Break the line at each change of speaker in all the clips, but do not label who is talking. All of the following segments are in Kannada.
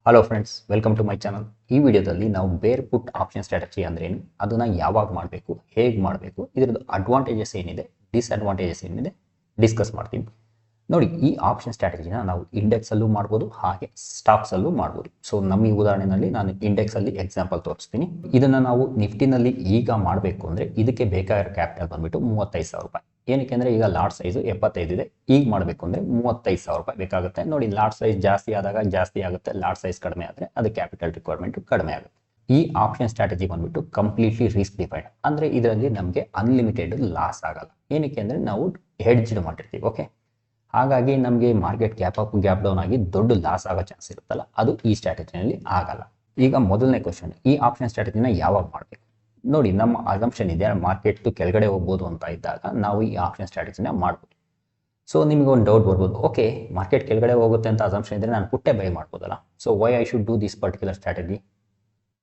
Hello friends, welcome to my channel. ಈ ವಿಡಿಯೋದಲ್ಲಿ ನಾವು ಬೇರ್ ಪುಟ್ ಆಪ್ಷನ್ ಸ್ಟ್ರಾಟಜಿ ಅಂದ್ರೆ ಏನು, ಅದನ್ನು ಯಾವಾಗ ಮಾಡಬೇಕು, ಹೇಗೆ ಮಾಡಬೇಕು, ಇದರದ್ದು ಅಡ್ವಾಂಟೇಜಸ್ ಏನಿದೆ, ಡಿಸ್ಅಡ್ವಾಂಟೇಜಸ್ ಏನಿದೆ ಡಿಸ್ಕಸ್ ಮಾಡ್ತೀವಿ. ನೋಡಿ, ಈ ಆಪ್ಷನ್ ಸ್ಟ್ರಾಟಜಿನ ನಾವು ಇಂಡೆಕ್ಸಲ್ಲೂ ಮಾಡ್ಬೋದು, ಹಾಗೆ ಸ್ಟಾಕ್ಸಲ್ಲೂ ಮಾಡ್ಬೋದು. ಸೊ ನಮ್ಮ ಈ ಉದಾಹರಣೆಯಲ್ಲಿ ನಾನು ಇಂಡೆಕ್ಸಲ್ಲಿ ಎಕ್ಸಾಂಪಲ್ ತೋರಿಸ್ತೀನಿ. ಇದನ್ನು ನಾವು ನಿಫ್ಟಿನಲ್ಲಿ ಈಗ ಮಾಡಬೇಕು ಅಂದರೆ ಇದಕ್ಕೆ ಬೇಕಾಗಿರೋ ಕ್ಯಾಪಿಟಲ್ ಬಂದುಬಿಟ್ಟು 35,000 ರೂಪಾಯಿ. ಏನಕ್ಕೆ ಅಂದರೆ ಈಗ ಲಾಟ್ ಸೈಜು 75 ಇದೆ. ಈಗ ಮಾಡಬೇಕು ಅಂದರೆ 35,000 ರೂಪಾಯಿ ಬೇಕಾಗುತ್ತೆ. ನೋಡಿ, ಲಾಟ್ ಸೈಜ್ ಜಾಸ್ತಿ ಆದಾಗ ಜಾಸ್ತಿ ಆಗುತ್ತೆ, ಲಾಟ್ ಸೈಜ್ ಕಡಿಮೆ ಆದರೆ ಅದು ಕ್ಯಾಪಿಟಲ್ ರಿಕ್ವೈರ್ಮೆಂಟ್ ಕಡಿಮೆ ಆಗುತ್ತೆ. ಈ ಆಪ್ಷನ್ ಸ್ಟ್ರಾಟಜಿ ಬಂದುಬಿಟ್ಟು ಕಂಪ್ಲೀಟ್ಲಿ ರಿಸ್ಕ್ ಡಿಫೈನ್ಡ್. ಅಂದರೆ ಇದರಲ್ಲಿ ನಮಗೆ ಅನ್ಲಿಮಿಟೆಡ್ ಲಾಸ್ ಆಗಲ್ಲ. ಏನಕ್ಕೆ ಅಂದರೆ ನಾವು ಹೆಡ್ಜ್ಡ್ ಮಾಡಿರ್ತೀವಿ. ಓಕೆ, ಹಾಗಾಗಿ ನಮಗೆ market gap up gap down ಆಗಿ ದೊಡ್ಡ ಲಾಸ್ ಆಗೋ ಚಾನ್ಸ್ ಇರುತ್ತಲ್ಲ, ಅದು ಈ ಸ್ಟ್ರಾಟಜಿನಲ್ಲಿ ಆಗಲ್ಲ. ಈಗ ಮೊದಲನೇ ಕ್ವಶನ್, ಈ ಆಪ್ಷನ್ ಸ್ಟ್ರಾಟಜಿನ ಯಾವಾಗ ಮಾಡಬೇಕು? ನೋಡಿ, ನಮ್ಮ ಅಸಂಪ್ಷನ್ ಇದೆ ಮಾರ್ಕೆಟ್ ಕೆಳಗಡೆ ಹೋಗ್ಬೋದು ಅಂತ ಇದ್ದಾಗ ನಾವು ಈ ಆಪ್ಷನ್ ಸ್ಟ್ರಾಟಜಿನ ಮಾಡ್ಬೋದು. ಸೊ ನಿಮಗೆ ಒಂದು ಡೌಟ್ ಬರ್ಬೋದು, ಓಕೆ ಮಾರ್ಕೆಟ್ ಕೆಳಗಡೆ ಹೋಗುತ್ತೆ ಅಂತ ಅಸಂಪ್ಷನ್ ಇದ್ದರೆ ನಾನು ಪುಟ್ಟೆ ಬೈ ಮಾಡ್ಬೋದಲ್ಲ, so why I should do this particular strategy?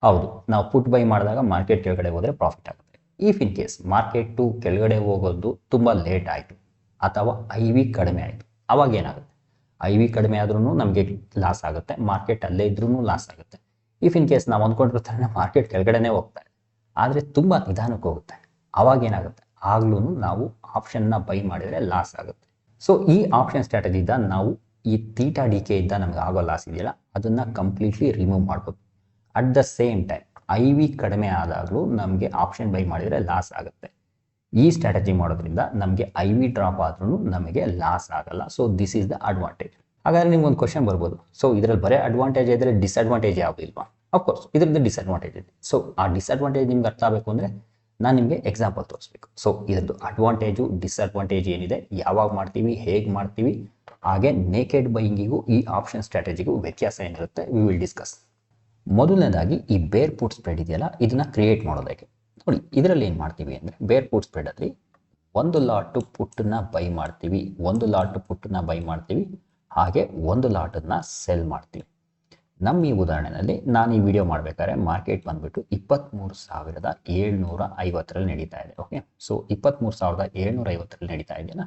ಹೌದು, ನಾವು ಪುಟ್ ಬೈ ಮಾಡಿದಾಗ ಮಾರ್ಕೆಟ್ ಕೆಳಗಡೆ ಹೋದರೆ ಪ್ರಾಫಿಟ್ ಆಗುತ್ತೆ. ಇಫ್ ಇನ್ ಕೇಸ್ ಮಾರ್ಕೆಟು ಕೆಳಗಡೆ ಹೋಗೋದು ತುಂಬ ಲೇಟ್ ಆಯಿತು ಅಥವಾ ಐ ವಿ ಕಡಿಮೆ ಆಯಿತು, ಅವಾಗ ಏನಾಗುತ್ತೆ? ಐ ವಿ ಕಡಿಮೆ ಆದ್ರೂ ನಮಗೆ ಲಾಸ್ ಆಗುತ್ತೆ, ಮಾರ್ಕೆಟ್ ಅಲ್ಲೇ ಇದ್ರೂ ಲಾಸ್ ಆಗುತ್ತೆ. ಇಫ್ ಇನ್ ಕೇಸ್ ನಾವು ಅಂದ್ಕೊಂಡಿರ್ತಾರೆ ಮಾರ್ಕೆಟ್ ಕೆಳಗಡೆನೇ ಹೋಗ್ತಾ ಇದೆ ಆದರೆ ತುಂಬ ನಿಧಾನಕ್ಕೆ ಹೋಗುತ್ತೆ, ಅವಾಗ ಏನಾಗುತ್ತೆ? ಆಗ್ಲೂ ನಾವು ಆಪ್ಷನ್ನ ಬೈ ಮಾಡಿದರೆ ಲಾಸ್ ಆಗುತ್ತೆ. ಸೊ ಈ ಆಪ್ಷನ್ ಸ್ಟ್ರಾಟಜಿಯಿಂದ ನಾವು ಈ ತೀಟಾ ಡಿ ಕೆ ಇದ್ದ ನಮಗೆ ಆಗೋ ಲಾಸ್ ಇದೆಯಲ್ಲ, ಅದನ್ನು ಕಂಪ್ಲೀಟ್ಲಿ ರಿಮೂವ್ ಮಾಡ್ಬೋದು. At the same time I V ಕಡಿಮೆ ಆದಾಗಲೂ ನಮಗೆ ಆಪ್ಷನ್ ಬೈ ಮಾಡಿದರೆ ಲಾಸ್ ಆಗುತ್ತೆ. ಈ ಸ್ಟ್ರಾಟಜಿ ಮಾಡೋದ್ರಿಂದ ನಮಗೆ ಐ ವಿ ಡ್ರಾಪ್ ಆದ್ರೂ ನಮಗೆ ಲಾಸ್ ಆಗಲ್ಲ. So this is the advantage. ಹಾಗಾದ್ರೆ ನಿಮ್ಗೊಂದು ಕ್ವಶನ್ ಬರ್ಬೋದು, ಸೊ ಇದರಲ್ಲಿ ಬರೀ ಅಡ್ವಾಂಟೇಜ್ ಇದ್ದರೆ ಡಿಸ್ಅಡ್ವಾಂಟೇಜ್ ಯಾವುದು ಇಲ್ವಾ? ಅಫ್ಕೋರ್ಸ್ ಇದರಿಂದ ಡಿಸ್ಅಡ್ವಾಂಟೇಜ್ ಇದೆ. ಸೊ ಆ ಡಿಸ್ಅಡ್ವಾಂಟೇಜ್ ನಿಮ್ಗೆ ಅರ್ಥ ಆಗಬೇಕು ಅಂದರೆ ನಾನು ನಿಮಗೆ ಎಕ್ಸಾಂಪಲ್ ತೋರಿಸ್ಬೇಕು. ಸೊ ಇದರದ್ದು ಅಡ್ವಾಂಟೇಜು ಡಿಸ್ಅಡ್ವಾಂಟೇಜ್ ಏನಿದೆ, ಯಾವಾಗ ಮಾಡ್ತೀವಿ, ಹೇಗೆ ಮಾಡ್ತೀವಿ, ಹಾಗೆ ನೇಕೆಡ್ ಬೈಯಿಂಗಿಗೂ ಈ ಆಪ್ಷನ್ ಸ್ಟ್ರಾಟಜಿಗೂ ವ್ಯತ್ಯಾಸ ಏನಿರುತ್ತೆ, ವಿ ವಿಲ್ ಡಿಸ್ಕಸ್. ಮೊದಲನೇದಾಗಿ ಈ ಬೇರ್ ಪುಟ್ ಸ್ಪ್ರೆಡ್ ಇದೆಯಲ್ಲ, ಇದನ್ನ ಕ್ರಿಯೇಟ್ ಮಾಡೋದಕ್ಕೆ ನೋಡಿ, ಇದರಲ್ಲಿ ಏನು ಮಾಡ್ತೀವಿ ಅಂದರೆ ಬೇರ್ ಪುಟ್ ಸ್ಪ್ರೆಡಲ್ಲಿ ಒಂದು ಲಾಟು ಪುಟ್ಟನ್ನ ಬೈ ಮಾಡ್ತೀವಿ, ಒಂದು ಲಾಟು ಪುಟ್ಟನ್ನ ಬೈ ಮಾಡ್ತೀವಿ, ಹಾಗೆ ಒಂದು ಲಾಟನ್ನು ಸೆಲ್ ಮಾಡ್ತೀವಿ. ನಮ್ಮ ಈ ಉದಾಹರಣೆಯಲ್ಲಿ ನಾನು ಈ ವಿಡಿಯೋ ಮಾಡಬೇಕಾದ್ರೆ ಮಾರ್ಕೆಟ್ ಬಂದುಬಿಟ್ಟು 23,750 ನಡೀತಾ ಇದೆ. ಓಕೆ, ಸೊ 23,750 ನಡೀತಾ ಇದೆಯಲ್ಲ,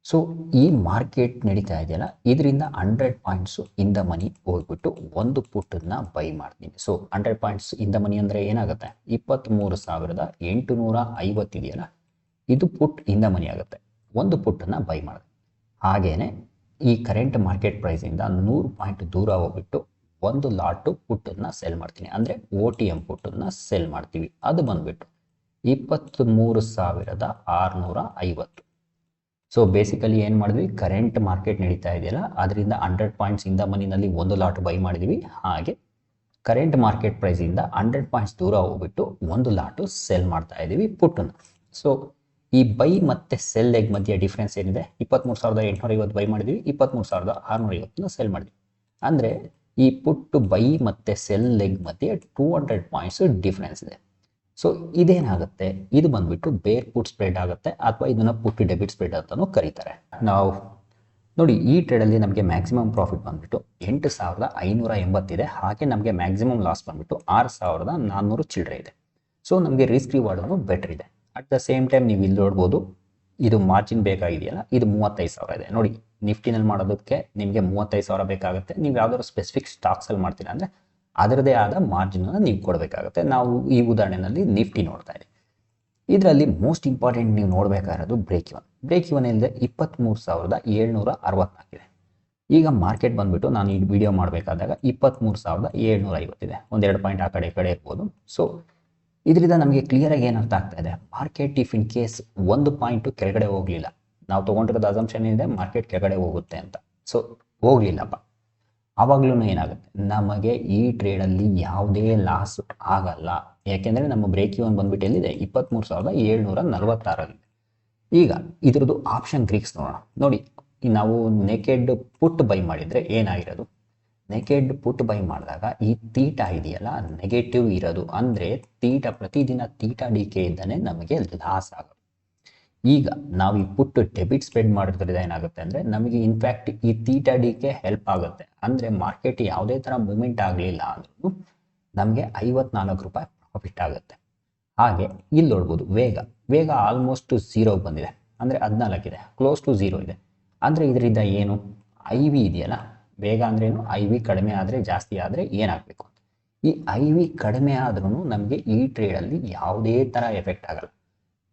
ಸೊ ಈ ಮಾರ್ಕೆಟ್ ನಡೀತಾ ಇದೆಯಲ್ಲ, ಇದರಿಂದ 100 ಪಾಯಿಂಟ್ಸು ಇನ್ ದ ಮನಿ ಹೋಗ್ಬಿಟ್ಟು ಒಂದು ಪುಟ್ಟನ್ನ ಬೈ ಮಾಡ್ತೀನಿ. So 100 points in the money ಅಂದರೆ ಏನಾಗುತ್ತೆ? 23,850 ಇದೆಯಲ್ಲ, ಇದು ಪುಟ್ ಇನ್ ದ ಮನಿ ಆಗುತ್ತೆ. ಒಂದು ಪುಟ್ಟನ್ನ ಬೈ ಮಾಡಿದೆ. ಹಾಗೇನೆ ಈ ಕರೆಂಟ್ ಮಾರ್ಕೆಟ್ ಪ್ರೈಸಿಂದ 100 ಪಾಯಿಂಟ್ ದೂರ ಹೋಗ್ಬಿಟ್ಟು ಒಂದು ಲಾಟು ಪುಟ್ಟನ್ನ ಸೆಲ್ ಮಾಡ್ತೀನಿ, ಅಂದರೆ ಒ ಟಿ ಎಮ್ ಪುಟ್ಟನ್ನ ಸೆಲ್ ಮಾಡ್ತೀವಿ. ಅದು ಬಂದುಬಿಟ್ಟು 23,650. ಸೊ ಬೇಸಿಕಲಿ ಏನು ಮಾಡಿದ್ವಿ, ಕರೆಂಟ್ ಮಾರ್ಕೆಟ್ ನಡೀತಾ ಇದೆಯಲ್ಲ, ಅದರಿಂದ 100 ಪಾಯಿಂಟ್ಸ್ ಇಂದ ಮನಿನಲ್ಲಿ ಒಂದು ಲಾಟ್ ಬೈ ಮಾಡಿದ್ವಿ. ಹಾಗೆ ಕರೆಂಟ್ ಮಾರ್ಕೆಟ್ ಪ್ರೈಸಿಂದ 100 ಪಾಯಿಂಟ್ಸ್ ದೂರ ಹೋಗ್ಬಿಟ್ಟು ಒಂದು ಲಾಟು ಸೆಲ್ ಮಾಡ್ತಾ ಇದ್ದೀವಿ ಪುಟ್ಟನ್ನು. ಸೊ ಈ ಬೈ ಮತ್ತು ಸೆಲ್ ಲೆಗ್ ಮಧ್ಯೆ ಡಿಫ್ರೆನ್ಸ್ ಏನಿದೆ? 23,850 ಬೈ ಮಾಡಿದ್ವಿ, 23,650 ಸೆಲ್ ಮಾಡಿದ್ವಿ. ಅಂದರೆ ಈ ಪುಟ್ಟು ಬೈ ಮತ್ತು ಸೆಲ್ ಲೆಗ್ ಮಧ್ಯೆ 200 ಪಾಯಿಂಟ್ಸ್ ಡಿಫ್ರೆನ್ಸ್ ಇದೆ. ಸೊ ಇದೇನಾಗುತ್ತೆ? ಇದು ಬಂದುಬಿಟ್ಟು ಬೇರ್ ಪುಟ್ ಸ್ಪ್ರೆಡ್ ಆಗುತ್ತೆ, ಅಥವಾ ಇದನ್ನು ಪುಟ್ ಡೆಬಿಟ್ ಸ್ಪ್ರೆಡ್ ಅಂತಲೂ ಕರೀತಾರೆ. ನಾವು ನೋಡಿ, ಈ ಟ್ರೇಡಲ್ಲಿ ನಮಗೆ ಮ್ಯಾಕ್ಸಿಮಮ್ ಪ್ರಾಫಿಟ್ ಬಂದುಬಿಟ್ಟು 8,580 ಇದೆ. ಹಾಗೆ ನಮಗೆ ಮ್ಯಾಕ್ಸಿಮಮ್ ಲಾಸ್ ಬಂದುಬಿಟ್ಟು 6,400 ಚಿಲ್ಲರೆ ಇದೆ. ಸೊ ನಮಗೆ ರಿಸ್ಕ್ ರಿವಾರ್ಡನ್ನು ಬೆಟರ್ ಇದೆ. ಅಟ್ ದ ಸೇಮ್ ಟೈಮ್ ನೀವು ಇಲ್ಲಿ ನೋಡ್ಬೋದು, ಇದು ಮಾರ್ಜಿನ್ ಬೇಕಾಗಿದೆಯಲ್ಲ, ಇದು 35,000 ಇದೆ. ನೋಡಿ, ನಿಫ್ಟಿನಲ್ಲಿ ಮಾಡೋದಕ್ಕೆ ನಿಮಗೆ 35,000 ಬೇಕಾಗುತ್ತೆ. ನೀವು ಯಾವ್ದಾದ್ರು ಸ್ಪೆಸಿಫಿಕ್ ಸ್ಟಾಕ್ಸಲ್ಲಿ ಮಾಡ್ತೀರಾ ಅಂದರೆ ಅದರದೇ ಆದ ಮಾರ್ಜಿನನ್ನು ನೀವು ಕೊಡಬೇಕಾಗುತ್ತೆ. ನಾವು ಈ ಉದಾಹರಣೆಯಲ್ಲಿ ನಿಫ್ಟಿ ನೋಡ್ತಾ ಇದ್ದೀವಿ. ಇದರಲ್ಲಿ ಮೋಸ್ಟ್ ಇಂಪಾರ್ಟೆಂಟ್ ನೀವು ನೋಡಬೇಕಾಗಿರೋದು ಬ್ರೇಕ್ ಇವನ್ ಇಲ್ಲದೆ 23,764 ಇದೆ. ಈಗ ಮಾರ್ಕೆಟ್ ಬಂದುಬಿಟ್ಟು ನಾನು ಈ ವಿಡಿಯೋ ಮಾಡಬೇಕಾದಾಗ 23,750 ಇದೆ. ಒಂದೆರಡು ಪಾಯಿಂಟ್ ಆ ಕಡೆ ಈ ಕಡೆ ಇರ್ಬೋದು. ಸೊ ಇದರಿಂದ ನಮಗೆ ಕ್ಲಿಯರಾಗಿ ಏನು ಅರ್ಥ ಆಗ್ತಾ ಇದೆ, ಮಾರ್ಕೆಟ್ ಇಫ್ ಇನ್ ಕೇಸ್ ಒಂದು ಪಾಯಿಂಟು ಕೆಳಗಡೆ ಹೋಗಲಿಲ್ಲ, ನಾವು ತೊಗೊಂಡಿರೋದು ಅಸಂಪ್ಷನ್ ಏನಿದೆ ಮಾರ್ಕೆಟ್ ಕೆಳಗಡೆ ಹೋಗುತ್ತೆ ಅಂತ, ಸೊ ಹೋಗಲಿಲ್ಲಪ್ಪ, ಆವಾಗಲೂ ಏನಾಗುತ್ತೆ, ನಮಗೆ ಈ ಟ್ರೇಡಲ್ಲಿ ಯಾವುದೇ ಲಾಸ್ ಆಗಲ್ಲ. ಯಾಕೆಂದರೆ ನಮ್ಮ ಬ್ರೇಕ್ ಇವನ್ ಬಂದ್ಬಿಟ್ಟು ಎಲ್ಲಿದೆ? 23,746. ಈಗ ಇದ್ರದ್ದು ಆಪ್ಷನ್ ಗ್ರೀಕ್ಸ್ ನೋಡೋಣ. ನೋಡಿ, ನಾವು ನೇಕೆಡ್ ಪುಟ್ ಬೈ ಮಾಡಿದರೆ ಏನಾಗಿರೋದು? ನೆಗೆಡ್ ಪುಟ್ ಬೈ ಮಾಡಿದಾಗ ಈ ತೀಟಾ ಇದೆಯಲ್ಲ ನೆಗೆಟಿವ್ ಇರೋದು, ಅಂದರೆ ತೀಟಾ ಪ್ರತಿದಿನ ತೀಟಾ ಡಿ ಕೆ ಇದ್ದಾನೆ ನಮಗೆ ಲಾಸ್ ಆಗೋದು. ಈಗ ನಾವು ಈ ಪುಟ್ ಡೆಬಿಟ್ ಸ್ಪ್ರೆಡ್ ಮಾಡೋದ್ರಿಂದ ಏನಾಗುತ್ತೆ ಅಂದರೆ ನಮಗೆ ಇನ್ಫ್ಯಾಕ್ಟ್ ಈ ತೀಟಾ ಡಿ ಕೆ ಹೆಲ್ಪ್ ಆಗುತ್ತೆ. ಅಂದರೆ ಮಾರ್ಕೆಟ್ ಯಾವುದೇ ಥರ ಮೂಮೆಂಟ್ ಆಗಲಿಲ್ಲ ಅಂದ್ರೂ ನಮಗೆ 54 ರೂಪಾಯಿ ಪ್ರಾಫಿಟ್ ಆಗುತ್ತೆ. ಹಾಗೆ ಇಲ್ಲಿ ನೋಡ್ಬೋದು, ವೇಗ ಆಲ್ಮೋಸ್ಟ್ 0 ಬಂದಿದೆ, ಅಂದರೆ 14 ಇದೆ, ಕ್ಲೋಸ್ ಟು 0 ಇದೆ. ಅಂದರೆ ಇದರಿಂದ ಏನು, ಐ ವಿ ಇದೆಯಲ್ಲ, ವೇಗ ಅಂದ್ರೇನು, ಐ ವಿ ಕಡಿಮೆ ಆದರೆ ಜಾಸ್ತಿ ಆದರೆ ಏನಾಗಬೇಕು ಅಂತ. ಈ ಐ ವಿ ಕಡಿಮೆ ಆದ್ರೂ ನಮಗೆ ಈ ಟ್ರೇಡಲ್ಲಿ ಯಾವುದೇ ಥರ ಎಫೆಕ್ಟ್ ಆಗಲ್ಲ.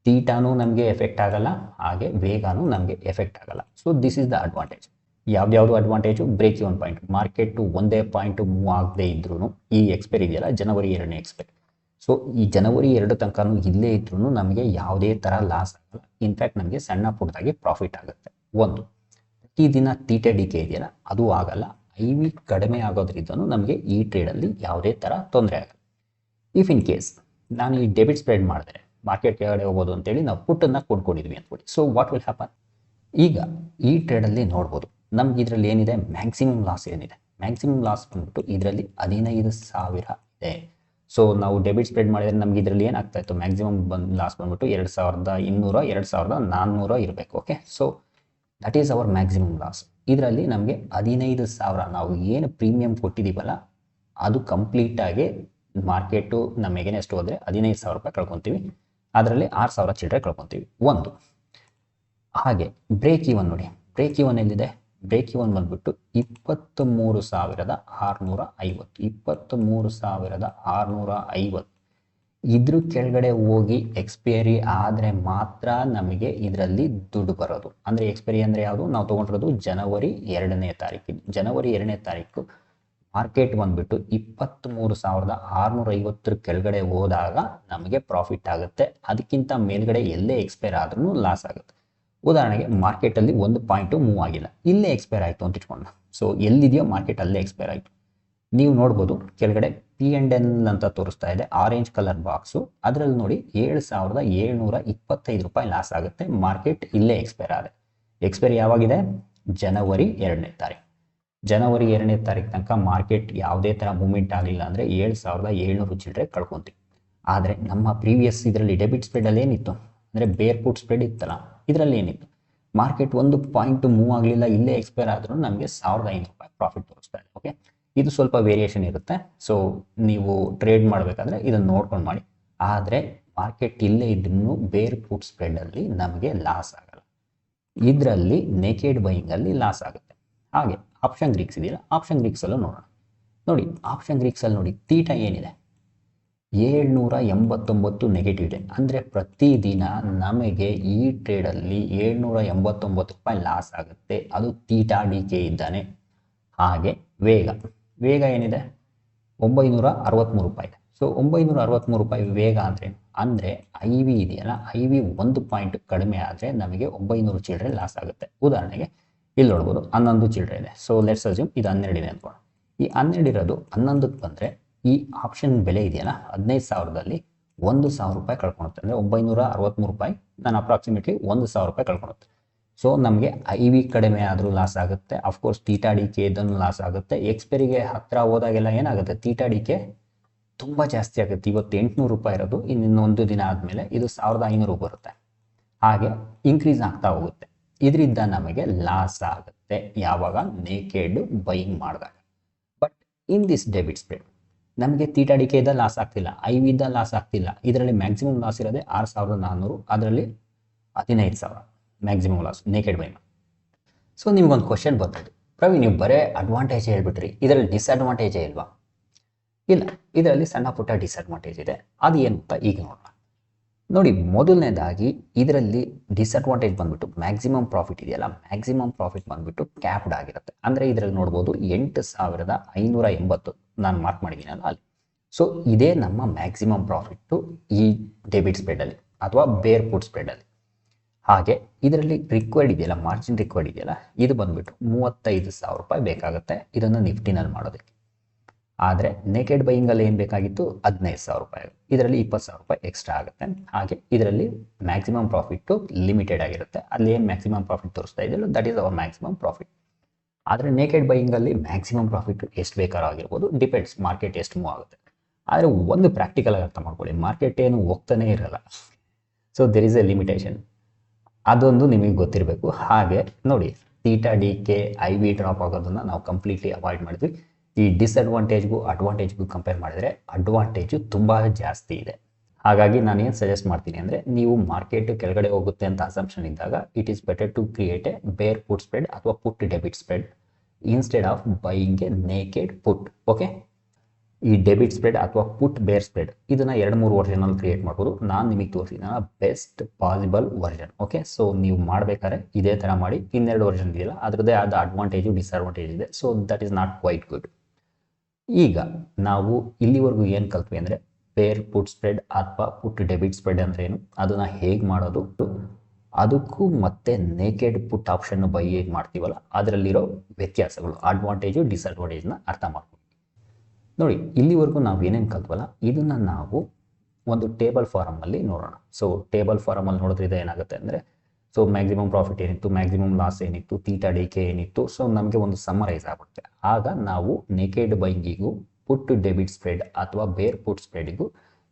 ತೀಟಾನೂ ನಮಗೆ ಎಫೆಕ್ಟ್ ಆಗಲ್ಲ, ಹಾಗೆ ವೇಗಾನೂ ನಮಗೆ ಎಫೆಕ್ಟ್ ಆಗಲ್ಲ. So this is the advantage. ಯಾವ್ದು advantage, break even point, market ಒಂದೇ ಪಾಯಿಂಟ್ ಮೂವ್ ಆಗದೆ ಇದ್ರೂ ಈ ಎಕ್ಸ್ಪೈರಿ ಇದೆಯಲ್ಲ ಜನವರಿ 2ನೇ ಎಕ್ಸ್ಪೈರಿ, ಸೊ ಈ ಜನವರಿ 2 ತನಕನೂ ಇಲ್ಲೇ ಇದ್ರೂ ನಮಗೆ ಯಾವುದೇ ಥರ ಲಾಸ್ ಆಗಲ್ಲ. ಇನ್ಫ್ಯಾಕ್ಟ್ ನಮಗೆ ಸಣ್ಣ ಪುಟ್ಟದಾಗಿ ಪ್ರಾಫಿಟ್ ಆಗುತ್ತೆ. ಒಂದು ಈ ದಿನ ತೀಟೆ ಡಿಕೆ ಇದೆಯಲ್ಲ ಅದು ಆಗಲ್ಲ. ಐ ವಿ ಕಡಿಮೆ ಆಗೋದ್ರಿಂದನೂ ನಮಗೆ ಈ ಟ್ರೇಡಲ್ಲಿ ಯಾವುದೇ ಥರ ತೊಂದರೆ ಆಗಲ್ಲ. ಇಫ್ ಇನ್ ಕೇಸ್ ನಾನು ಈ ಡೆಬಿಟ್ ಸ್ಪ್ರೆಡ್ ಮಾಡಿದ್ರೆ ಮಾರ್ಕೆಟ್ ಕೆಳಗಡೆ ಹೋಗೋದು ಅಂತೇಳಿ ನಾವು ಪುಟ್ಟನ್ನು ಕೊಂಡ್ಕೊಂಡಿದ್ವಿ ಅಂದ್ಕೊಳ್ಳಿ. ಸೊ ವಾಟ್ ವಿಲ್ ಹ್ಯಾಪನ್, ಈಗ ಈ ಟ್ರೇಡಲ್ಲಿ ನೋಡ್ಬೋದು ನಮ್ಗೆ ಇದರಲ್ಲಿ ಏನಿದೆ, ಮ್ಯಾಕ್ಸಿಮಮ್ ಲಾಸ್ ಏನಿದೆ, ಮ್ಯಾಕ್ಸಿಮಮ್ ಲಾಸ್ ಬಂದ್ಬಿಟ್ಟು ಇದರಲ್ಲಿ 15,000 ಇದೆ. ಸೊ ನಾವು ಡೆಬಿಟ್ ಸ್ಪ್ರೆಡ್ ಮಾಡಿದರೆ ನಮ್ಗೆ ಇದರಲ್ಲಿ ಏನಾಗ್ತಾ ಇತ್ತು, ಮ್ಯಾಕ್ಸಿಮಮ್ ಲಾಸ್ ಬಂದ್ಬಿಟ್ಟು 2,200 2,400 ಇರಬೇಕು. Okay, so that is our maximum loss. ಇದರಲ್ಲಿ ನಮಗೆ 15,000 ನಾವು ಏನು ಪ್ರೀಮಿಯಂ ಕೊಟ್ಟಿದ್ದೀವಲ್ಲ ಅದು ಕಂಪ್ಲೀಟಾಗಿ ಮಾರ್ಕೆಟು ನಮ್ಮ ಎಗೇನೆಸ್ಟ್ ಹೋದರೆ 15,000 ರೂಪಾಯಿ ಕಳ್ಕೊತೀವಿ. ಅದರಲ್ಲಿ 6,000 ಚಿಲ್ಲರೆ ಕಳ್ಕೊತೀವಿ. ಒಂದು ಹಾಗೆ ಬ್ರೇಕ್ ಇವನ್ ನೋಡಿ, ಬ್ರೇಕ್ ಇವನ್ ಎಲ್ಲಿದೆ, ಬ್ರೇಕ್ ಇವನ್ ಬಂದ್ಬಿಟ್ಟು 23,650 23,650 ಇದ್ರ ಕೆಳಗಡೆ ಹೋಗಿ ಎಕ್ಸ್ಪೈರಿ ಆದರೆ ಮಾತ್ರ ನಮಗೆ ಇದರಲ್ಲಿ ದುಡ್ಡು ಬರೋದು. ಅಂದರೆ ಎಕ್ಸ್ಪೈರಿ ಅಂದರೆ ಯಾವುದು, ನಾವು ತೊಗೊಂಡಿರೋದು ಜನವರಿ 2ನೇ ತಾರೀಕು. ಜನವರಿ 2ನೇ ತಾರೀಕು ಮಾರ್ಕೆಟ್ ಬಂದ್ಬಿಟ್ಟು 23,650 ಕೆಳಗಡೆ ಹೋದಾಗ ನಮಗೆ ಪ್ರಾಫಿಟ್ ಆಗುತ್ತೆ. ಅದಕ್ಕಿಂತ ಮೇಲ್ಗಡೆ ಎಲ್ಲೇ ಎಕ್ಸ್ಪೈರ್ ಆದ್ರೂ ಲಾಸ್ ಆಗುತ್ತೆ. ಉದಾಹರಣೆಗೆ ಮಾರ್ಕೆಟಲ್ಲಿ ಒಂದು ಪಾಯಿಂಟು ಮೂವ್ ಆಗಿಲ್ಲ, ಇಲ್ಲೇ ಎಕ್ಸ್ಪೈರ್ ಆಯಿತು ಅಂತ ಇಟ್ಕೊಂಡು, ಸೊ ಎಲ್ಲಿದೆಯೋ ಮಾರ್ಕೆಟ್ ಅಲ್ಲೇ ಎಕ್ಸ್ಪೈರ್ ಆಯಿತು. ನೀವು ನೋಡ್ಬೋದು ಕೆಳಗಡೆ P&L ಅಂತ ತೋರಿಸ್ತಾ ಇದೆ, ಆರೆಂಜ್ ಕಲರ್ ಬಾಕ್ಸು. ಅದರಲ್ಲಿ ನೋಡಿ 7,725 ರೂಪಾಯಿ ಲಾಸ್ ಆಗುತ್ತೆ. ಮಾರ್ಕೆಟ್ ಇಲ್ಲೇ ಎಕ್ಸ್ಪೈರ್ ಆಗಿದೆ. ಎಕ್ಸ್ಪೈರಿ ಯಾವಾಗಿದೆ, ಜನವರಿ 2ನೇ ತಾರೀಕು. ಜನವರಿ 2ನೇ ತಾರೀಕು ತನಕ ಮಾರ್ಕೆಟ್ ಯಾವುದೇ ಥರ ಮೂವ್ಮೆಂಟ್ ಆಗಲಿಲ್ಲ ಅಂದರೆ 7,700 ಚಿಲ್ಲರೆ ಕಳ್ಕೊತೀವಿ. ಆದರೆ ನಮ್ಮ ಪ್ರೀವಿಯಸ್ ಇದರಲ್ಲಿ ಡೆಬಿಟ್ ಸ್ಪ್ರೆಡಲ್ಲಿ ಏನಿತ್ತು ಅಂದರೆ ಬೇರ್ ಪುಟ್ ಸ್ಪ್ರೆಡ್ ಇತ್ತಲ್ಲ, ಇದರಲ್ಲಿ ಏನಿತ್ತು, ಮಾರ್ಕೆಟ್ ಒಂದು ಪಾಯಿಂಟ್ ಮೂವ್ ಆಗಲಿಲ್ಲ, ಇಲ್ಲೇ ಎಕ್ಸ್ಪೈರ್ ಆದ್ರೂ ನಮಗೆ 1,500 ರೂಪಾಯಿ ಪ್ರಾಫಿಟ್ ತೋರಿಸ್ತಾ ಇದೆ. ಓಕೆ, ಇದು ಸ್ವಲ್ಪ ವೇರಿಯೇಷನ್ ಇರುತ್ತೆ. ಸೊ ನೀವು ಟ್ರೇಡ್ ಮಾಡಬೇಕಾದ್ರೆ ಇದನ್ನು ನೋಡ್ಕೊಂಡು ಮಾಡಿ. ಆದರೆ ಮಾರ್ಕೆಟ್ ಇಲ್ಲೇ ಇದ್ರೂ ಬೇರ್ ಪುಟ್ ಸ್ಪ್ರೆಡಲ್ಲಿ ನಮಗೆ ಲಾಸ್ ಆಗಲ್ಲ. ಇದರಲ್ಲಿ ನೇಕೆಡ್ ಬೈಯಿಂಗಲ್ಲಿ ಲಾಸ್ ಆಗುತ್ತೆ. ಹಾಗೆ ಆಪ್ಷನ್ ಗ್ರೀಕ್ಸ್ ಇದೆಯಲ್ಲ, ಆಪ್ಷನ್ ಗ್ರೀಕ್ಸಲ್ಲೂ ನೋಡೋಣ. ನೋಡಿ ಆಪ್ಷನ್ ಗ್ರೀಕ್ಸಲ್ಲಿ ನೋಡಿ ತೀಟ ಏನಿದೆ, 789 ನೆಗೆಟಿವ್ ಇದೆ. ಅಂದರೆ ಪ್ರತಿದಿನ ನಮಗೆ ಈ ಟ್ರೇಡಲ್ಲಿ 789 ರೂಪಾಯಿ ಲಾಸ್ ಆಗುತ್ತೆ. ಅದು ತೀಟಾ ಡಿ ಕೆ ಇದ್ದಾನೆ. ಹಾಗೆ ವೇಗ ಏನಿದೆ, 963 ರೂಪಾಯಿ ಇದೆ. ಸೊ 963 ರೂಪಾಯಿ ವೇಗ ಅಂದರೆ ಐ ವಿ ಇದೆಯಲ್ಲ, ಐ ವಿ ಒಂದು ಪಾಯಿಂಟ್ ಕಡಿಮೆ ಆದರೆ ನಮಗೆ 900 ಚಿಲ್ಲರೆ ಲಾಸ್ ಆಗುತ್ತೆ. ಉದಾಹರಣೆಗೆ ಇಲ್ಲಿ ನೋಡ್ಬೋದು 11 ಚಿಲ್ಲರೆ ಇದೆ. ಸೊ ಲೆಟ್ಸ್ ಅಸ್ಯೂಮ್ ಇದು 12 ಇದೆ ಅಂದ್ಕೊಳ್ಳೋಣ. ಈ 12 ಇರೋದು 11ಕ್ಕೆ ಬಂದರೆ ಈ ಆಪ್ಷನ್ ಬೆಲೆ ಇದೆಯಲ್ಲ 15,000ದಲ್ಲಿ 1,000 ರೂಪಾಯಿ ಕಳ್ಕೊಳುತ್ತೆ. ಅಂದರೆ 963 ರೂಪಾಯಿ ನಾನು ಅಪ್ರಾಕ್ಸಿಮೇಟ್ಲಿ 1,000 ರೂಪಾಯಿ ಕಳ್ಕೊಳುತ್ತೆ. ಸೊ ನಮಗೆ ಐ ವಿ ಕಡಿಮೆ ಆದರೂ ಲಾಸ್ ಆಗುತ್ತೆ. ಅಫ್ಕೋರ್ಸ್ ತೀಟಾ ಡಿ ಕೆ ಇದನ್ನು ಲಾಸ್ ಆಗುತ್ತೆ. ಎಕ್ಸ್ಪೈರಿಗೆ ಹತ್ತಿರ ಹೋದಾಗೆಲ್ಲ ಏನಾಗುತ್ತೆ, ತೀಟಾ ಡಿ ಕೆ ತುಂಬ ಜಾಸ್ತಿ ಆಗುತ್ತೆ. ಇವತ್ತು 800 ರೂಪಾಯಿ ಇರೋದು ಇನ್ನೊಂದು ದಿನ ಆದಮೇಲೆ ಇದು 1,500 ಬರುತ್ತೆ. ಹಾಗೆ ಇನ್ಕ್ರೀಸ್ ಆಗ್ತಾ ಹೋಗುತ್ತೆ. ಇದರಿಂದ ನಮಗೆ ಲಾಸ್ ಆಗುತ್ತೆ ಯಾವಾಗ ನೇಕೆಡ್ ಬೈಯಿಂಗ್ ಮಾಡಿದಾಗ. But in this debit spread ನಮಗೆ ತೀಟಾ ಡಿ ಕೆ ಇದ್ದ ಲಾಸ್ ಆಗ್ತಿಲ್ಲ, ಐ ವಿ ಇದ್ದ ಲಾಸ್ ಆಗ್ತಿಲ್ಲ. ಇದರಲ್ಲಿ ಮ್ಯಾಕ್ಸಿಮಮ್ ಲಾಸ್ ಇರೋದೇ 6,400, ಅದರಲ್ಲಿ 15,000 maximum loss naked by. So ನಿಮ್ಗೊಂದು ಕ್ವಶನ್ ಬರ್ತದೆ, ಪ್ರವೀಣ್ ನೀವು ಬರೇ ಅಡ್ವಾಂಟೇಜ್ ಹೇಳ್ಬಿಟ್ರಿ, ಇದರಲ್ಲಿ ಡಿಸ್ಅಡ್ವಾಂಟೇಜೇ ಇಲ್ವಾ? ಇಲ್ಲ, ಇದರಲ್ಲಿ ಸಣ್ಣ ಪುಟ್ಟ ಡಿಸ್ಅಡ್ವಾಂಟೇಜ್ ಇದೆ. ಅದು ಏನು ಅಂತ ಈಗ ನೋಡೋಣ. ನೋಡಿ, ಮೊದಲನೇದಾಗಿ ಇದರಲ್ಲಿ ಡಿಸ್ಅಡ್ವಾಂಟೇಜ್ ಬಂದ್ಬಿಟ್ಟು ಮ್ಯಾಕ್ಸಿಮಮ್ ಪ್ರಾಫಿಟ್ ಇದೆಯಲ್ಲ, ಮ್ಯಾಕ್ಸಿಮಮ್ ಪ್ರಾಫಿಟ್ ಬಂದ್ಬಿಟ್ಟು ಕ್ಯಾಪ್ಡ್ ಆಗಿರುತ್ತೆ. ಅಂದರೆ ಇದರಲ್ಲಿ ನೋಡ್ಬೋದು 8,580 ನಾನು ಮಾರ್ಕ್ ಮಾಡಿದ್ದೀನಲ್ಲ ಅಲ್ಲಿ. ಸೊ ಇದೇ ನಮ್ಮ ಮ್ಯಾಕ್ಸಿಮಮ್ ಪ್ರಾಫಿಟ್ಟು ಈ ಡೆಬಿಟ್ ಸ್ಪ್ರೆಡಲ್ಲಿ ಅಥವಾ ಬೇರ್ ಪುಟ್ ಸ್ಪ್ರೆಡಲ್ಲಿ. ಹಾಗೆ ಇದರಲ್ಲಿ ರಿಕ್ವೈರ್ಡ್ ಇದೆಯಲ್ಲ, ಮಾರ್ಜಿನ್ ರಿಕ್ವೈರ್ಡ್ ಇದೆಯಲ್ಲ, ಇದು ಬಂದ್ಬಿಟ್ಟು 35,000 ರೂಪಾಯಿ ಬೇಕಾಗುತ್ತೆ ಇದನ್ನು ನಿಫ್ಟಿನಲ್ಲಿ ಮಾಡೋದಕ್ಕೆ. ಆದರೆ ನೇಕೆಡ್ ಬೈಯಿಂಗಲ್ಲಿ ಏನು ಬೇಕಾಗಿತ್ತು, 15,000 ರೂಪಾಯಿ. ಇದರಲ್ಲಿ 20,000 ರೂಪಾಯಿ ಎಕ್ಸ್ಟ್ರಾ ಆಗುತ್ತೆ. ಹಾಗೆ ಇದರಲ್ಲಿ ಮ್ಯಾಕ್ಸಿಮಮ್ ಪ್ರಾಫಿಟ್ಟು ಲಿಮಿಟೆಡ್ ಆಗಿರುತ್ತೆ. ಅಲ್ಲಿ ಏನು ಮ್ಯಾಕ್ಸಿಮಮ್ ಪ್ರಾಫಿಟ್ ತೋರಿಸ್ತಾ ಇದೆಯಲ್ಲ, that is our maximum profit. ಆದರೆ ನೇಕೆಡ್ ಬೈಯಿಂಗಲ್ಲಿ ಮ್ಯಾಕ್ಸಿಮಮ್ ಪ್ರಾಫಿಟ್ ಎಷ್ಟು ಬೇಕಾದ್ರೂ ಆಗಿರ್ಬೋದು, ಡಿಪೆಂಡ್ಸ್ ಮಾರ್ಕೆಟ್ ಎಷ್ಟು ಮೂವ್ ಆಗುತ್ತೆ. ಆದರೆ ಒಂದು ಪ್ರಾಕ್ಟಿಕಲ್ ಆಗಿ ಅರ್ಥ ಮಾಡ್ಕೊಳ್ಳಿ, ಮಾರ್ಕೆಟ್ ಏನು ಹೋಗ್ತಾನೆ ಇರಲ್ಲ. So there is A limitation, ಅದೊಂದು ನಿಮಗೆ ಗೊತ್ತಿರಬೇಕು. ಹಾಗೆ ನೋಡಿ, theta D K I V drop ಆಗೋದನ್ನು ನಾವು ಕಂಪ್ಲೀಟ್ಲಿ ಅವಾಯ್ಡ್ ಮಾಡಿದ್ವಿ. ಈ ಡಿಸ್ಅಡ್ವಾಂಟೇಜ್ಗೂ ಅಡ್ವಾಂಟೇಜ್ಗೂ ಕಂಪೇರ್ ಮಾಡಿದರೆ ಅಡ್ವಾಂಟೇಜು ತುಂಬ ಜಾಸ್ತಿ ಇದೆ. ಹಾಗಾಗಿ ನಾನೇನು ಸಜೆಸ್ಟ್ ಮಾಡ್ತೀನಿ ಅಂದರೆ, ನೀವು ಮಾರ್ಕೆಟ್ ಕೆಳಗಡೆ ಹೋಗುತ್ತೆ ಅಂತ ಅಸಂಪ್ಷನ್ ಇದ್ದಾಗ it is better to create a bear put spread ಅಥವಾ put debit spread. Instead of buying a naked put. Okay, ಈ ಡೆಬಿಟ್ ಸ್ಪ್ರೆಡ್ ಅಥವಾ ಪುಟ್ ಬೇರ್ ಸ್ಪ್ರೆಡ್ ಇದನ್ನ 2-3 ವರ್ಷನಲ್ಲಿ ಕ್ರಿಯೇಟ್ ಮಾಡ್ಬೋದು. ನಾನು ನಿಮಗೆ ತೋರಿಸಿದ best possible version. Okay, so ನೀವು ಮಾಡಬೇಕಾದ್ರೆ ಇದೇ ಥರ ಮಾಡಿ. ಇನ್ನೆರಡು ವರ್ಷನ್ ಇದೆಯಲ್ಲ ಅದರದ್ದೇ ಆದ ಅಡ್ವಾಂಟೇಜು ಡಿಸ್ಅಡ್ವಾಂಟೇಜ್ ಇದೆ. So that is not quite good. ಈಗ ನಾವು ಇಲ್ಲಿವರೆಗೂ ಏನು ಕಲ್ತ್ವಿ ಅಂದರೆ ಬೇರ್ ಪುಟ್ ಸ್ಪ್ರೆಡ್ ಅಥವಾ ಪುಟ್ ಡೆಬಿಟ್ ಸ್ಪ್ರೆಡ್ ಅಂದ್ರೆ ಏನು, ಅದನ್ನ ಹೇಗೆ ಮಾಡೋದು, ಅದಕ್ಕೂ ಮತ್ತೆ ನೇಕೆಡ್ ಪುಟ್ ಆಪ್ಷನ್ ಬೈ ಹೇಗೆ ಮಾಡ್ತೀವಲ್ಲ ಅದರಲ್ಲಿರೋ ವ್ಯತ್ಯಾಸಗಳು, ಅಡ್ವಾಂಟೇಜು ಡಿಸ್ಅಡ್ವಾಂಟೇಜ್ನ ಅರ್ಥ ಮಾಡ್ತೀವಿ. ನೋಡಿ, ಇಲ್ಲಿವರೆಗೂ ನಾವು ಏನೇನು ಕಲ್ತ್ವಲ್ಲ ಇದನ್ನ ನಾವು ಒಂದು ಟೇಬಲ್ ಫಾರಮಲ್ಲಿ ನೋಡೋಣ. ಸೊ ಟೇಬಲ್ ಫಾರಮಲ್ಲಿ ನೋಡಿದ್ರಿಂದ ಏನಾಗುತ್ತೆ ಅಂದರೆ, ಸೊ ಮ್ಯಾಕ್ಸಿಮಮ್ ಪ್ರಾಫಿಟ್ ಏನಿತ್ತು, ಮ್ಯಾಕ್ಸಿಮಮ್ ಲಾಸ್ ಏನಿತ್ತು, ತೀಟಾ ಡಿಕೆ ಏನಿತ್ತು, ಸೊ ನಮಗೆ ಒಂದು ಸಮ್ಮರೈಸ್ ಆಗುತ್ತೆ. ಆಗ ನಾವು ನೇಕೆಡ್ ಬೈಂಗಿಗೂ ಪುಟ್ ಡೆಬಿಟ್ ಸ್ಪ್ರೆಡ್ ಅಥವಾ ಬೇರ್ ಪುಟ್ ಸ್ಪ್ರೆಡಿಗೂ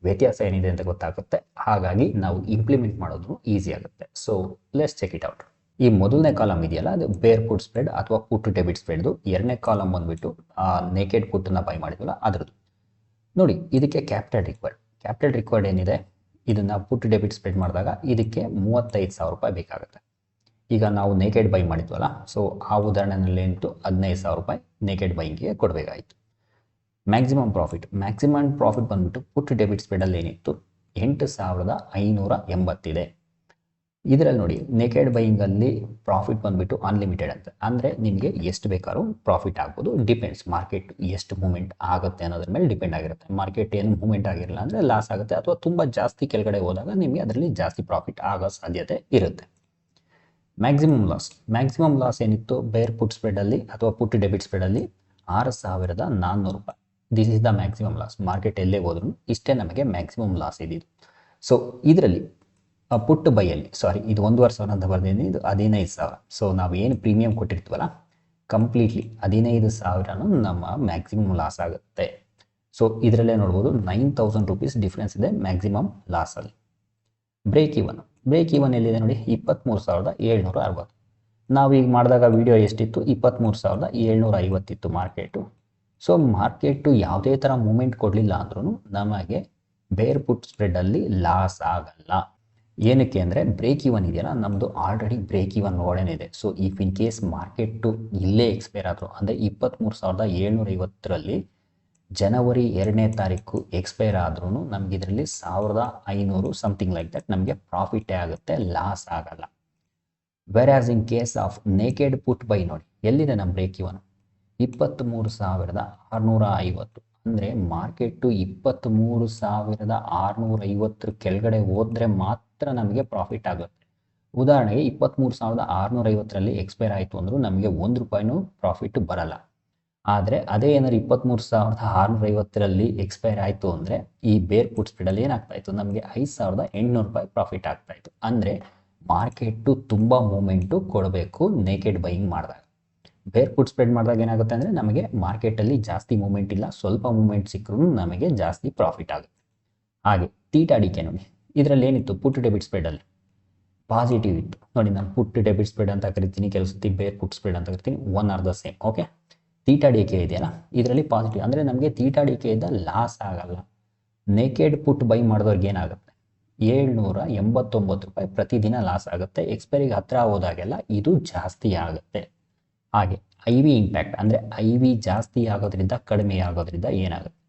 ವ್ಯತ್ಯಾಸ ಏನಿದೆ ಅಂತ ಗೊತ್ತಾಗುತ್ತೆ. ಹಾಗಾಗಿ ನಾವು ಇಂಪ್ಲಿಮೆಂಟ್ ಮಾಡೋದು ಈಸಿ ಆಗುತ್ತೆ. So let's check it out. ಈ ಮೊದಲನೇ ಕಾಲಮ್ ಇದೆಯಲ್ಲ ಅದು ಬೇರ್ ಪುಟ್ ಸ್ಪ್ರೆಡ್ ಅಥವಾ ಪುಟ್ ಡೆಬಿಟ್ ಸ್ಪ್ರೆಡ್ದು. ಎರಡನೇ ಕಾಲಮ್ ಬಂದ್ಬಿಟ್ಟು ನೇಕೆಡ್ ಪುಟ್ಟನ್ನು ಬೈ ಮಾಡಿದ್ವಲ್ಲ ಅದರದ್ದು. ನೋಡಿ, ಇದಕ್ಕೆ ಕ್ಯಾಪಿಟಲ್ ರಿಕ್ವೈರ್ಡ್ ಏನಿದೆ, ಇದನ್ನು ಪುಟ್ ಡೆಬಿಟ್ ಸ್ಪ್ರೆಡ್ ಮಾಡಿದಾಗ ಇದಕ್ಕೆ 35,000 ರೂಪಾಯಿ ಬೇಕಾಗುತ್ತೆ. ಈಗ ನಾವು ನೇಕೆಡ್ ಬೈ ಮಾಡಿದ್ವಲ್ಲ, ಸೊ ಆ ಉದಾಹರಣೆಯಲ್ಲಿ ಏನಿತ್ತು 15,000 ರೂಪಾಯಿ ನೇಕೆಡ್ ಬೈಂಗಿಗೆ ಕೊಡಬೇಕಾಯಿತು. ಮ್ಯಾಕ್ಸಿಮಮ್ ಪ್ರಾಫಿಟ್ ಬಂದ್ಬಿಟ್ಟು ಪುಟ್ ಡೆಬಿಟ್ ಸ್ಪ್ರೆಡಲ್ಲಿ ಏನಿತ್ತು 8,580 ಇದೆ. ಇದರಲ್ಲಿ ನೋಡಿ, ನೇಕೆಡ್ ಬೈಯಿಂಗಲ್ಲಿ ಪ್ರಾಫಿಟ್ ಬಂದ್ಬಿಟ್ಟು ಅನ್ಲಿಮಿಟೆಡ್ ಅಂತ, ಅಂದರೆ ನಿಮಗೆ ಎಷ್ಟು ಬೇಕಾದ್ರೂ ಪ್ರಾಫಿಟ್ ಆಗ್ಬೋದು. ಡಿಪೆಂಡ್ಸ್, ಮಾರ್ಕೆಟ್ ಎಷ್ಟು ಮೂವ್ಮೆಂಟ್ ಆಗುತ್ತೆ ಅನ್ನೋದ್ರ ಮೇಲೆ ಡಿಪೆಂಡ್ ಆಗಿರುತ್ತೆ. ಮಾರ್ಕೆಟ್ ಏನು ಮೂವ್ಮೆಂಟ್ ಆಗಿರಲ್ಲ ಅಂದರೆ ಲಾಸ್ ಆಗುತ್ತೆ, ಅಥವಾ ತುಂಬ ಜಾಸ್ತಿ ಕೆಳಗಡೆ ಹೋದಾಗ ನಿಮಗೆ ಅದರಲ್ಲಿ ಜಾಸ್ತಿ ಪ್ರಾಫಿಟ್ ಆಗೋ ಸಾಧ್ಯತೆ ಇರುತ್ತೆ. ಮ್ಯಾಕ್ಸಿಮಮ್ ಲಾಸ್ ಏನಿತ್ತು ಬೇರ್ ಪುಟ್ ಸ್ಪ್ರೆಡಲ್ಲಿ ಅಥವಾ ಪುಟ್ ಡೆಬಿಟ್ ಸ್ಪ್ರೆಡಲ್ಲಿ 6,400 ರೂಪಾಯಿ. This is the maximum loss. Market ಎಲ್ಲೇ ಹೋದ್ರೂ ಇಷ್ಟೇ ನಮಗೆ ಮ್ಯಾಕ್ಸಿಮಮ್ ಲಾಸ್ ಇದ್ದಿದ್ದು. ಸೊ ಇದರಲ್ಲಿ ಪುಟ್ ಬೈಯಲ್ಲಿ, ಇದು 1,500 ಅಂತ ಬರ್ದಿದ್ದೀನಿ, ಇದು 15,000. ಸೊ ನಾವು ಏನು ಪ್ರೀಮಿಯಂ ಕೊಟ್ಟಿರ್ತೀವಲ್ಲ ಕಂಪ್ಲೀಟ್ಲಿ 15,000 ನಮ್ಮ ಮ್ಯಾಕ್ಸಿಮಮ್ ಲಾಸ್ ಆಗುತ್ತೆ. ಸೊ ಇದರಲ್ಲೇ ನೋಡ್ಬೋದು 9,000 ರೂಪೀಸ್ ಡಿಫ್ರೆನ್ಸ್ ಇದೆ ಮ್ಯಾಕ್ಸಿಮಮ್ ಲಾಸಲ್ಲಿ. ಬ್ರೇಕ್ ಈವನ್ ಎಲ್ಲಿದೆ ನೋಡಿ, 23,760. ನಾವು ಈಗ ಮಾಡಿದಾಗ ವಿಡಿಯೋ ಎಷ್ಟಿತ್ತು, 23,750 ಇತ್ತು ಮಾರ್ಕೆಟು. ಸೊ ಮಾರ್ಕೆಟು ಯಾವುದೇ ಥರ ಮೂಮೆಂಟ್ ಕೊಡಲಿಲ್ಲ ಅಂದ್ರೂ ನಮಗೆ ಬೇರ್ ಪುಟ್ ಸ್ಪ್ರೆಡಲ್ಲಿ ಲಾಸ್ ಆಗಲ್ಲ. ಏನಕ್ಕೆ ಅಂದರೆ ಬ್ರೇಕ್ ಈವನ್ ಇದೆಯಲ್ಲ, ನಮ್ಮದು ಆಲ್ರೆಡಿ ಬ್ರೇಕ್ ಈವನ್ ಒಳಗಡೆ. So if in case market ಇಲ್ಲೇ ಎಕ್ಸ್ಪೈರ್ ಆದರೂ, ಅಂದರೆ 23,750ರಲ್ಲಿ ಜನವರಿ 2ನೇ ತಾರೀಕು ಎಕ್ಸ್ಪೈರ್ ಆದ್ರೂ ನಮ್ಗೆ ಇದರಲ್ಲಿ 1,500 ಸಮಥಿಂಗ್ ಲೈಕ್ ದಟ್ ನಮಗೆ ಪ್ರಾಫಿಟೇ ಆಗುತ್ತೆ, ಲಾಸ್ ಆಗಲ್ಲ. Versus in case of naked put buy ನೋಡಿ, ಎಲ್ಲಿದೆ ನಮ್ಮ ಬ್ರೇಕ್ ಈವನ್ 23,650. ಅಂದರೆ ಮಾರ್ಕೆಟು 23,650 ಕೆಳಗಡೆ ಹೋದರೆ ಮಾತ್ರ ನಮಗೆ ಪ್ರಾಫಿಟ್ ಆಗುತ್ತೆ. ಉದಾಹರಣೆಗೆ 23,650ರಲ್ಲಿ ಎಕ್ಸ್ಪೈರ್ ಆಯಿತು ಅಂದರೂ ನಮಗೆ 1 ರೂಪಾಯಿನೂ ಪ್ರಾಫಿಟ್ ಬರಲ್ಲ. ಆದರೆ ಅದೇ ಏನಾದ್ರು 23,650ರಲ್ಲಿ ಎಕ್ಸ್ಪೈರ್ ಆಯಿತು ಅಂದರೆ ಈ ಬೇರ್ ಪುಟ್ ಸ್ಪ್ರೆಡಲ್ಲಿ ಏನಾಗ್ತಾಯಿತ್ತು, ನಮಗೆ 5,800 ರೂಪಾಯಿ ಪ್ರಾಫಿಟ್ ಆಗ್ತಾಯಿತ್ತು. ಅಂದರೆ ಮಾರ್ಕೆಟು ತುಂಬ ಮೂಮೆಂಟು ಕೊಡಬೇಕು ನೇಕೆಡ್ ಬೈಯಿಂಗ್ ಮಾಡಿದಾಗ. ಬೇರ್ ಪುಟ್ ಸ್ಪ್ರೆಡ್ ಮಾಡಿದಾಗ ಏನಾಗುತ್ತೆ ಅಂದರೆ ನಮಗೆ ಮಾರ್ಕೆಟಲ್ಲಿ ಜಾಸ್ತಿ ಮೂಮೆಂಟ್ ಇಲ್ಲ, ಸ್ವಲ್ಪ ಮೂಮೆಂಟ್ ಸಿಕ್ಕರೂ ನಮಗೆ ಜಾಸ್ತಿ ಪ್ರಾಫಿಟ್ ಆಗುತ್ತೆ. ಹಾಗೆ ತೀಟಾ ಡಿಕೆ ನೋಡಿ, ಇದರಲ್ಲಿ ಏನಿತ್ತು ಪುಟ್ ಡೆಬಿಟ್ ಸ್ಪ್ರೆಡಲ್ಲಿ ಪಾಸಿಟಿವ್ ಇತ್ತು ನೋಡಿ. ನಾನು ಪುಟ್ ಡೆಬಿಟ್ ಸ್ಪ್ರೆಡ್ ಅಂತ ಕರಿತೀನಿ, ಕೆಲವು ಸತಿ ಬೇರ್ ಪುಟ್ ಸ್ಪ್ರೆಡ್ ಅಂತ ಕರಿತೀನಿ, one or the same. Okay, theta decay ಇದೆಯಲ್ಲ ಇದರಲ್ಲಿ ಪಾಸಿಟಿವ್, ಅಂದರೆ ನಮಗೆ ತೀಟಾ ಡಿಕೆಯಿಂದ ಲಾಸ್ ಆಗಲ್ಲ. ನೇಕೆಡ್ ಪುಟ್ ಬೈ ಮಾಡಿದವ್ರಿಗೆ ಏನಾಗುತ್ತೆ 789 ರೂಪಾಯಿ ಪ್ರತಿದಿನ ಲಾಸ್ ಆಗುತ್ತೆ. ಎಕ್ಸ್ಪೈರಿಗೆ ಹತ್ತಿರ ಹೋದಾಗೆಲ್ಲ ಇದು ಜಾಸ್ತಿ ಆಗುತ್ತೆ. ಹಾಗೆ IV ಇಂಪ್ಯಾಕ್ಟ್, ಅಂದರೆ IV ಜಾಸ್ತಿ ಆಗೋದ್ರಿಂದ ಕಡಿಮೆ ಆಗೋದ್ರಿಂದ ಏನಾಗುತ್ತೆ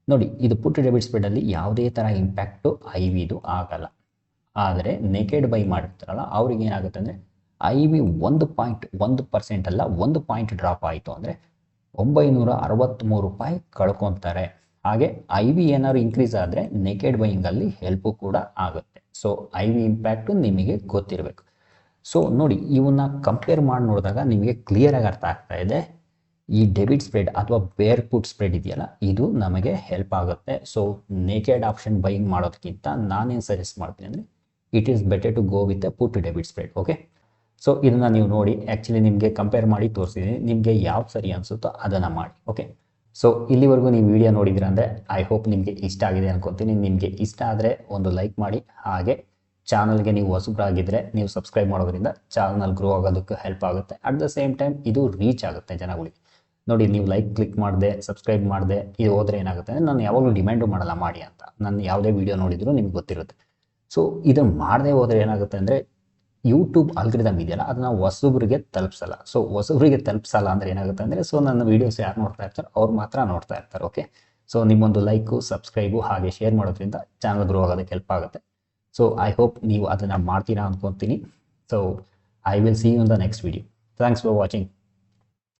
ನೋಡಿ, ಇದು ಪುಟ್ ಡೆಬಿಟ್ ಸ್ಪ್ರೆಡಲ್ಲಿ ಯಾವುದೇ ಥರ ಇಂಪ್ಯಾಕ್ಟು IVದು ಆಗಲ್ಲ. ಆದರೆ ನೇಕೆಡ್ ಬೈ ಮಾಡಿರ್ತಾರಲ್ಲ ಅವ್ರಿಗೆ ಏನಾಗುತ್ತೆ ಅಂದರೆ IV 1% ಅಲ್ಲ 1 ಪಾಯಿಂಟ್ ಡ್ರಾಪ್ ಆಯಿತು ಅಂದರೆ 963 ರೂಪಾಯಿ ಕಳ್ಕೊತಾರೆ. ಹಾಗೆ IV ಏನಾದ್ರು ಇನ್ಕ್ರೀಸ್ ಆದರೆ ನೇಕೆಡ್ ಬೈಯಿಂಗಲ್ಲಿ ಹೆಲ್ಪು ಕೂಡ ಆಗುತ್ತೆ. ಸೊ IV ಇಂಪ್ಯಾಕ್ಟು ನಿಮಗೆ ಗೊತ್ತಿರಬೇಕು. ಸೊ ನೋಡಿ, ಇವನ್ನ ಕಂಪೇರ್ ಮಾಡಿ ನೋಡಿದಾಗ ನಿಮಗೆ ಕ್ಲಿಯರಾಗಿ ಅರ್ಥ ಆಗ್ತಾ ಇದೆ, ಈ ಡೆಬಿಟ್ ಸ್ಪ್ರೆಡ್ ಅಥವಾ ಬೇರ್ ಪುಟ್ ಸ್ಪ್ರೆಡ್ ಇದೆಯಲ್ಲ ಇದು ನಮಗೆ ಹೆಲ್ಪ್ ಆಗುತ್ತೆ. ಸೊ ನೇಕೆಡ್ ಆಪ್ಷನ್ ಬೈಯಿಂಗ್ ಮಾಡೋದಕ್ಕಿಂತ ನಾನೇನು ಸಜೆಸ್ಟ್ ಮಾಡ್ತೀನಿ ಅಂದರೆ it is better to go with a put debit spread. Okay, so ಇದನ್ನು ನೀವು ನೋಡಿ, ಆ್ಯಕ್ಚುಲಿ ನಿಮಗೆ ಕಂಪೇರ್ ಮಾಡಿ ತೋರಿಸಿದ್ದೀನಿ, ನಿಮಗೆ ಯಾವ್ದು ಸರಿ ಅನಿಸುತ್ತೋ ಅದನ್ನು ಮಾಡಿ. ಓಕೆ, ಸೊ ಇಲ್ಲಿವರೆಗೂ ನೀವು ವಿಡಿಯೋ ನೋಡಿದ್ರೆ ಅಂದರೆ ಐ ಹೋಪ್ ನಿಮಗೆ ಇಷ್ಟ ಆಗಿದೆ ಅನ್ಕೊತೀನಿ. ನಿಮಗೆ ಇಷ್ಟ ಆದರೆ ಒಂದು ಲೈಕ್ ಮಾಡಿ. ಹಾಗೆ ಚಾನಲ್ಗೆ ನೀವು ಹೊಸಬ್ರಾಗಿದ್ದರೆ ನೀವು ಸಬ್ಸ್ಕ್ರೈಬ್ ಮಾಡೋದ್ರಿಂದ ಚಾನಲ್ ಗ್ರೋ ಆಗೋದಕ್ಕೆ ಹೆಲ್ಪ್ ಆಗುತ್ತೆ. ಅಟ್ ದ ಸೇಮ್ ಟೈಮ್ ಇದು ರೀಚ್ ಆಗುತ್ತೆ ಜನಗಳಿಗೆ. ನೋಡಿ, ನೀವು ಲೈಕ್ ಕ್ಲಿಕ್ ಮಾಡಿದೆ, ಸಬ್ಸ್ಕ್ರೈಬ್ ಮಾಡಿದೆ, ಇದು ಹೋದರೆ ಏನಾಗುತ್ತೆ ಅಂದರೆ ನಾನು ಯಾವಾಗಲೂ ಡಿಮ್ಯಾಂಡು ಮಾಡಲ್ಲ ಮಾಡಿ ಅಂತ. ನಾನು ಯಾವುದೇ ವೀಡಿಯೋ ನೋಡಿದರೂ ನಿಮ್ಗೆ ಗೊತ್ತಿರುತ್ತೆ. ಸೊ ಇದನ್ನು ಮಾಡದೆ ಹೋದರೆ ಏನಾಗುತ್ತೆ ಅಂದರೆ ಯೂಟ್ಯೂಬ್ ಆಲ್ಗ್ರಿದಮ್ ಇದೆಯಲ್ಲ ಅದನ್ನ ಹೊಸಬ್ರಿಗೆ ತಲುಪಿಸಲ್ಲ. ಸೊ ಹೊಸಬ್ರಿಗೆ ತಲುಪಿಸಲ್ಲ ಅಂದರೆ ಏನಾಗುತ್ತೆ ಅಂದರೆ, ಸೊ ನನ್ನ ವೀಡಿಯೋಸ್ ಯಾರು ನೋಡ್ತಾ ಇರ್ತಾರೆ ಅವ್ರು ಮಾತ್ರ ನೋಡ್ತಾ ಇರ್ತಾರೆ. ಓಕೆ, ಸೊ ನಿಮ್ಮೊಂದು ಲೈಕು, ಸಬ್ಸ್ಕ್ರೈಬು ಹಾಗೆ ಶೇರ್ ಮಾಡೋದ್ರಿಂದ ಚಾನಲ್ ಗ್ರೋ ಆಗೋದಕ್ಕೆ ಹೆಲ್ಪ್ ಆಗುತ್ತೆ. ಸೊ ಐ ಹೋಪ್ ನೀವು ಅದನ್ನು ಮಾಡ್ತೀರಾ ಅಂದ್ಕೊತೀನಿ. So I will see you in the next video. Thanks for watching.